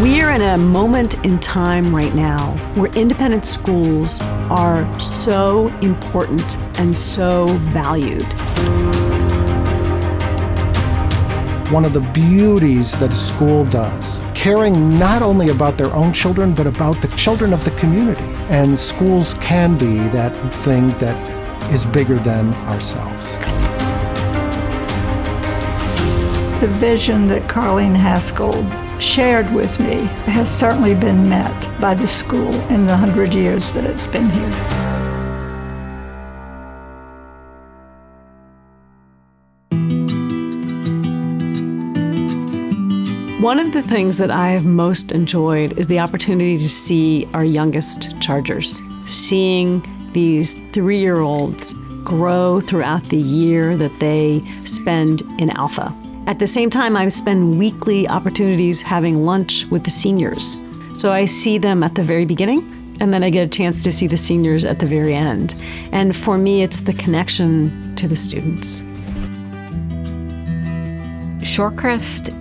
We're in a moment in time right now where independent schools are so important and so valued. One of the beauties that a school does, caring not only about their own children, but about the children of the community. And schools can be that thing that is bigger than ourselves. The vision that Carleen Haskell shared with me has certainly been met by the school in the 100 years that it's been here. One of the things that I have most enjoyed is the opportunity to see our youngest Chargers, seeing these 3-year-olds grow throughout the year that they spend in Alpha. At the same time, I spend weekly opportunities having lunch with the seniors. So I see them at the very beginning, and then I get a chance to see the seniors at the very end. And for me, it's the connection to the students. Shorecrest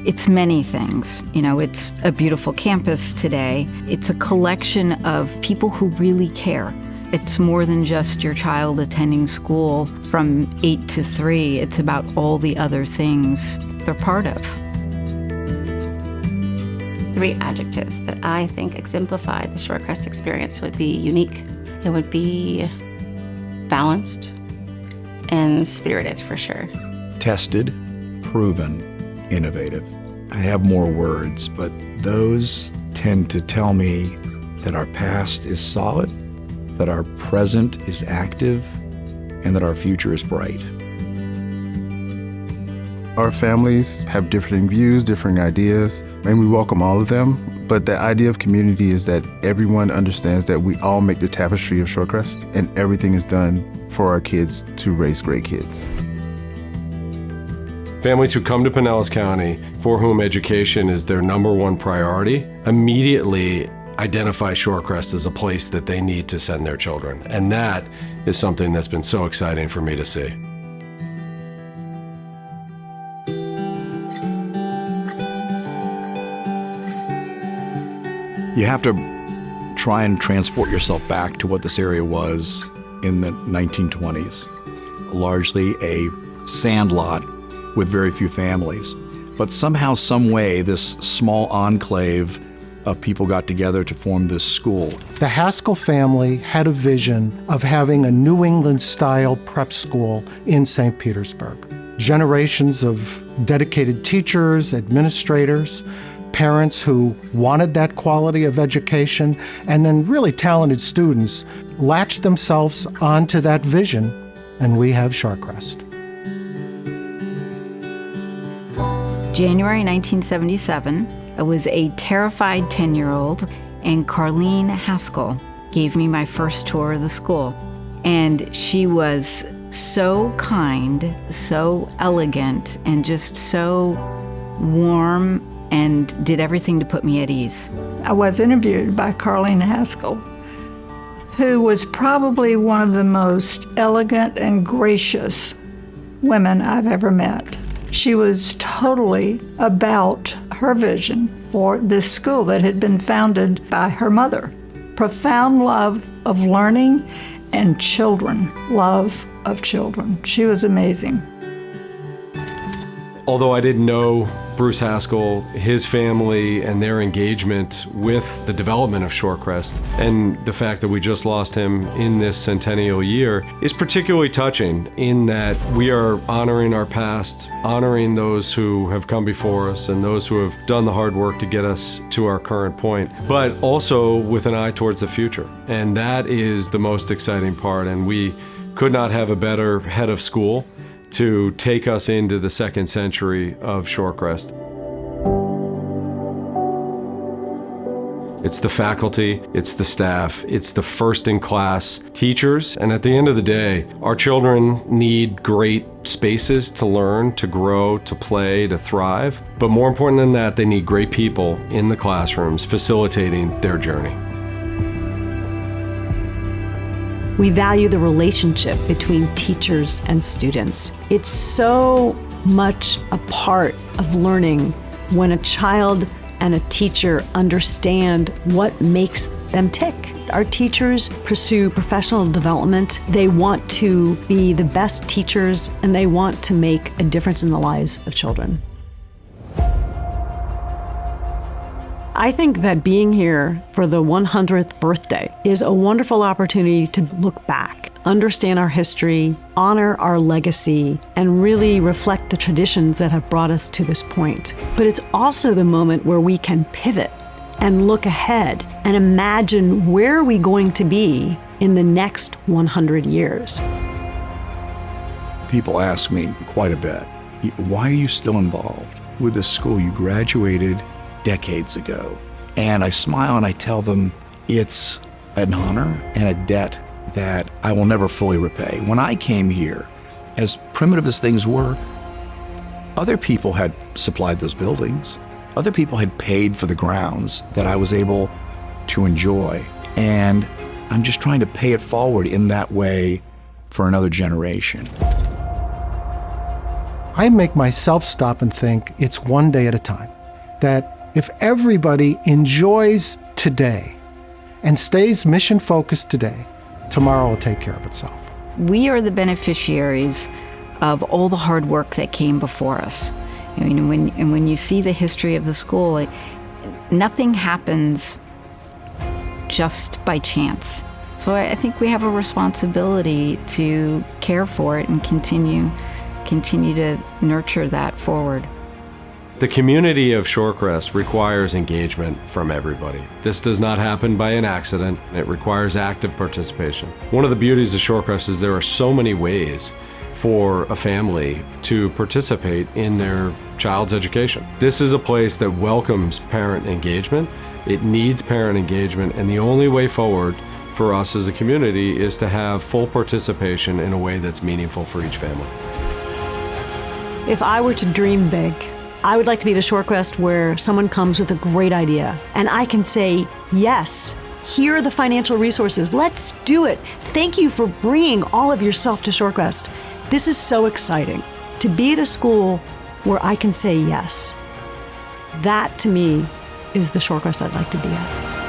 it's many things. You know, it's a beautiful campus today. It's a collection of people who really care. It's more than just your child attending school from 8 to 3. It's about all the other things they're part of. 3 adjectives that I think exemplify the Shorecrest experience would be unique. It would be balanced and spirited for sure. Tested, proven, innovative. I have more words, but those tend to tell me that our past is solid, that our present is active, and that our future is bright. Our families have different views, different ideas, and we welcome all of them. But the idea of community is that everyone understands that we all make the tapestry of Shorecrest, and everything is done for our kids to raise great kids. Families who come to Pinellas County, for whom education is their #1 priority, immediately identify Shorecrest as a place that they need to send their children. And that is something that's been so exciting for me to see. You have to try and transport yourself back to what this area was in the 1920s. Largely a sandlot with very few families. But somehow, some way, this small enclave of people got together to form this school. The Haskell family had a vision of having a New England-style prep school in St. Petersburg. Generations of dedicated teachers, administrators, parents who wanted that quality of education, and then really talented students latched themselves onto that vision, and we have Shorecrest. January 1977, I was a terrified 10-year-old, and Carleen Haskell gave me my first tour of the school. And she was so kind, so elegant, and just so warm, and did everything to put me at ease. I was interviewed by Carleen Haskell, who was probably one of the most elegant and gracious women I've ever met. She was totally about her vision for this school that had been founded by her mother. Profound love of learning and children, love of children. She was amazing. Although I didn't know Bruce Haskell, his family, and their engagement with the development of Shorecrest, and the fact that we just lost him in this centennial year is particularly touching in that we are honoring our past, honoring those who have come before us and those who have done the hard work to get us to our current point, but also with an eye towards the future. And that is the most exciting part, and we could not have a better head of school to take us into the 2nd century of Shorecrest. It's the faculty, it's the staff, it's the first-in-class teachers, and at the end of the day, our children need great spaces to learn, to grow, to play, to thrive. But more important than that, they need great people in the classrooms facilitating their journey. We value the relationship between teachers and students. It's so much a part of learning when a child and a teacher understand what makes them tick. Our teachers pursue professional development. They want to be the best teachers, and they want to make a difference in the lives of children. I think that being here for the 100th birthday is a wonderful opportunity to look back, understand our history, honor our legacy, and really reflect the traditions that have brought us to this point. But it's also the moment where we can pivot and look ahead and imagine where are we going to be in the next 100 years. People ask me quite a bit, why are you still involved with this school? You graduated decades ago. And I smile and I tell them it's an honor and a debt that I will never fully repay. When I came here, as primitive as things were, other people had supplied those buildings. Other people had paid for the grounds that I was able to enjoy. And I'm just trying to pay it forward in that way for another generation. I make myself stop and think it's one day at a time. That if everybody enjoys today and stays mission-focused today, tomorrow will take care of itself. We are the beneficiaries of all the hard work that came before us. I mean, when you see the history of the school, nothing happens just by chance. So I think we have a responsibility to care for it and continue to nurture that forward. The community of Shorecrest requires engagement from everybody. This does not happen by an accident. It requires active participation. One of the beauties of Shorecrest is there are so many ways for a family to participate in their child's education. This is a place that welcomes parent engagement. It needs parent engagement, and the only way forward for us as a community is to have full participation in a way that's meaningful for each family. If I were to dream big, I would like to be the Shorecrest where someone comes with a great idea and I can say, yes, here are the financial resources. Let's do it. Thank you for bringing all of yourself to Shorecrest. This is so exciting to be at a school where I can say yes. That to me is the Shorecrest I'd like to be at.